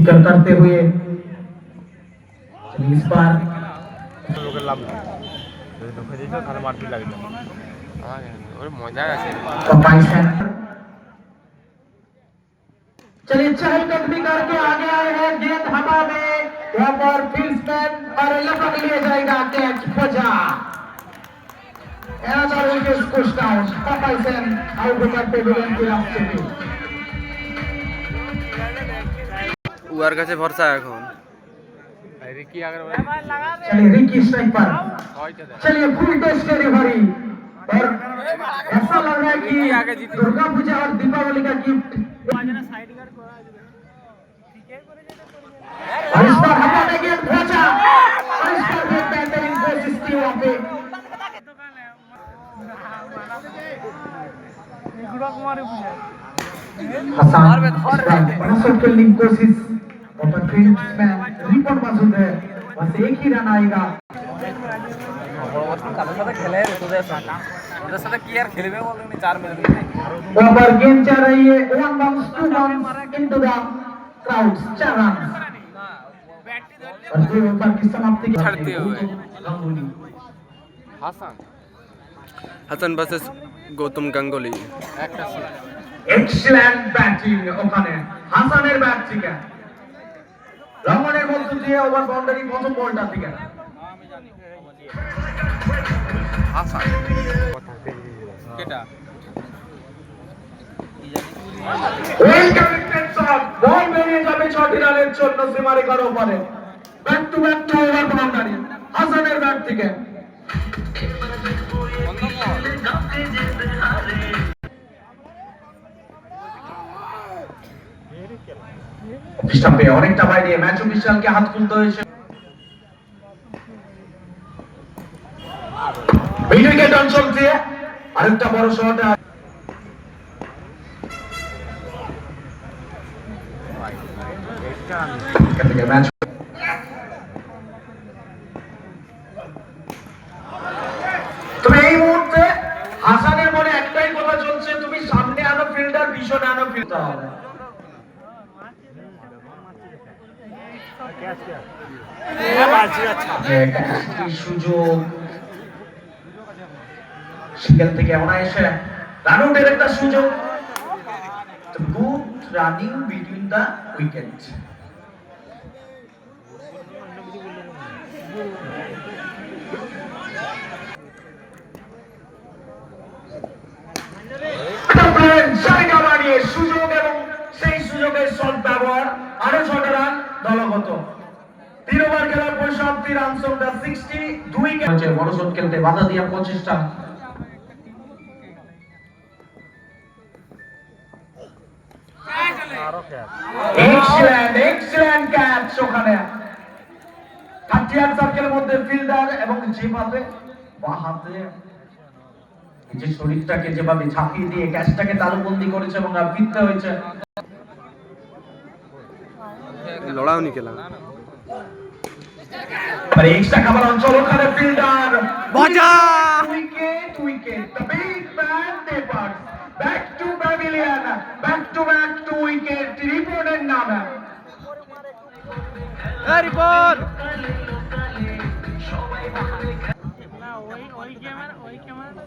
फिक्र करते हुए इस बार লোকের লাভ না যদি ঢুকে দিত তাহলে মারপিট লাগতো ওর মজা আছে चलिए चहलकदमी करके आगे आए हैं गेंद हवा में यहाँ पर फील्डमैन और लपक लिया जाएगा कैच बजा another wicket pushed out Papaisen out করতে দিলেন কি আসছে উয়ার কাছে ভরসা এখন रिकी अगर चलिए रिकी स्ट्राइक पर चलिए फुल टेस्ट डिलीवरी और ऐसा लग रहा है कि दुर्गा पूजा और दीपावली का गिफ्ट और इस बार हवा में गेंद पहुंचा और इस बार भी बेहतरीन कोशिश की वहां पे हसन बड़ा फील्डिंग कोशिश और फील्ड्समैन रिपोर्ट मौजूद है बस एक ही रन आएगा ओवर गेंद चल रही है 1 bounce 2 bounce into the crowds 4 runs और दो ओवर की समाप्ति छाड़ते हुए Hasan versus Gautam Ganguly excellent batting ওখানে হাসানের ব্যাট থেকে রমনের মধ্য দিয়ে ওভার বাউন্ডারি প্রথম বলটা থেকে হাসান কেটা ওয়েল কানেক্টেড শট বল বেরিয়ে যাবে 6টি রানের জন্য সীমারেখার ওপারে ব্যাক টু ওভার বাউন্ডারি হাসানের ব্যাট থেকে স্টাম্পে অনেকটা বাইরে ম্যাচ অফিশিয়ালকে হাত খুলতে হয়েছে উইকেট অঞ্চল দিয়ে আরেকটা বড় শট ম্যাচ তবে এই মুহূর্তে হাসানের মনে একটাই কথা চলছে তুমি সামনে আনো ফিল্ডার পিছনে আনো ফিল্ডার সুযোগ সেখান থেকে অনায়াসে রান আউটের একটা সুযোগ good running between the wicket জায়গা বাড়িয়ে সুযোগ এবং সেই সুযোগের শট ব্যবহার আরো 6টা রান দলগত 3 ওভার খেলার পর সবটি রান সংখ্যা 62 কে বড় শট খেলতে বাধা দিয়া প্রচেষ্টা এক্সেলেন্ট ক্যাচ ওখানে কাটিয়ার সার্কেলের মধ্যে ফিল্ডার এবং যেভাবে বাঁ হাতে যে শরীরটাকে যেভাবে ঝাঁপিয়ে দিয়ে ক্যাচটাকে তালুবন্দি করেছে এবং ফিরতে হয়েছে লড়াও নি খেলা আর এক্সট্রা কভার অঞ্চল ওখানে ফিল্ডার বাজা wicket the big man depart back to pavilion back to wicket রিপোর্টের নামে রিপোর্ট না ওই ক্যামেরা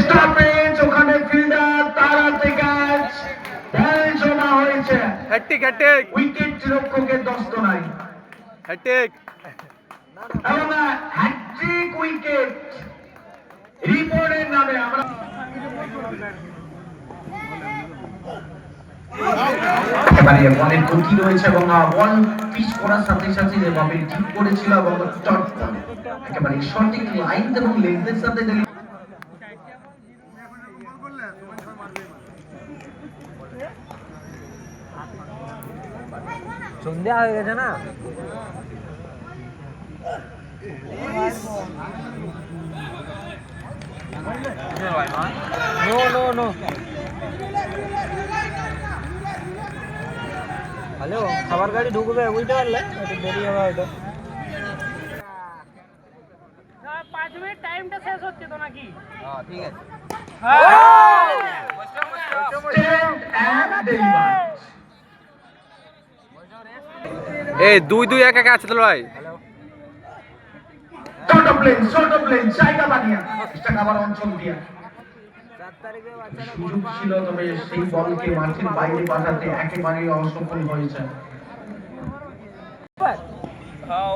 স্টপেজ ওখানে ফিল্ডার তাড়াতে ক্যাচ বল জমা হয়েছে হ্যাট্রিক উইকেট রক্ষকের দস্ত নাই হ্যাট্রিক এবং হ্যাট্রিক উইকেট রিপোর্টের নামে আমরা এবারে বলের গতি রয়েছে এবং বল পিচ করার সাথে সাথে যেভাবে ঠিক করেছিল এবং ডট বল একেবারে সঠিক লাইন এবং লেন্থের সাথে সন্ধ্যা হয়ে গেছে না নো হ্যালো খাবার গাড়ি ঢুকবে বুঝতে পারলে একটু দেরি হবে হয়তো 5 মিনিট টাইমটা শেষ হচ্ছে তো নাকি হ্যাঁ ঠিক আছে এই 2-2 1-1 আছে তো ভাই। ছোট প্লেন জায়গা বানিয়ে চেষ্টা খাবার অঞ্চল দিয়ে 4 তারিখে বাচ্চারা সুযোগ ছিল, তবে সেই বলকে মাঠের বাইরে পাঠাতে একেবারেই অসফল হয়েছে।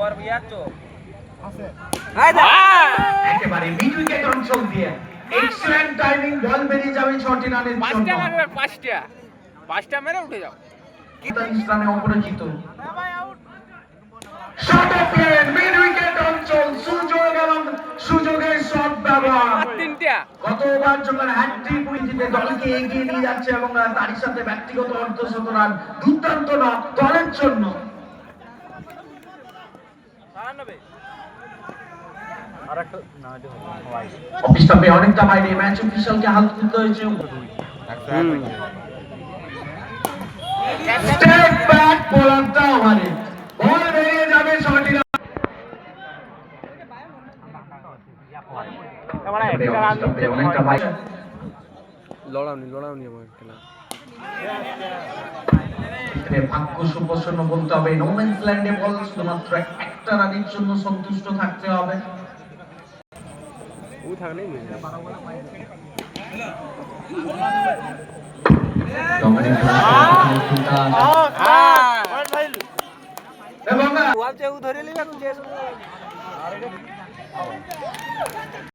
ওর বিয়ার তো একেবারে মিড উইকেট অঞ্চল দিয়ে এক্সেলেন্ট টাইমিং, বল বেরিয়ে যাবে 6টি রানের জন্য। পাঁচটা মেরে উঠে যাও। 43 রানে অপরাজিত। শট প্লেন মিড উইকেট অঞ্চল, সুযোগ এবং সুযোগের শট ব্যবহার। গত ওভার যখন হ্যাট্রিক উইকেটে দলকে এগিয়ে নিয়ে যাচ্ছে এবং তারই সাথে ব্যক্তিগত অর্ধশত রান, দুর্দান্ত নক দলের জন্য। অফিসটা পেয়ে অনেকটা বাইরে, ম্যাচ অফিসিয়ালকে হাত তুলতে হয়েছে। স্টেপ ব্যাক বোলারটা ওভারে বল বেরিয়ে যাবে 6টি রান। অফিসটা পেয়ে অনেকটা বাইরে। লড়াওনি আমার খেলা। এখানে ভাগ্য সুপ্রসন্ন বলতে হবে, নো ম্যানস ল্যান্ডে বল শুধুমাত্র একটা রানের জন্য সন্তুষ্ট থাকতে হবে। ও থাকলেই মিলে যাবে। এবং ওয়াল চেউ ধরে লিবা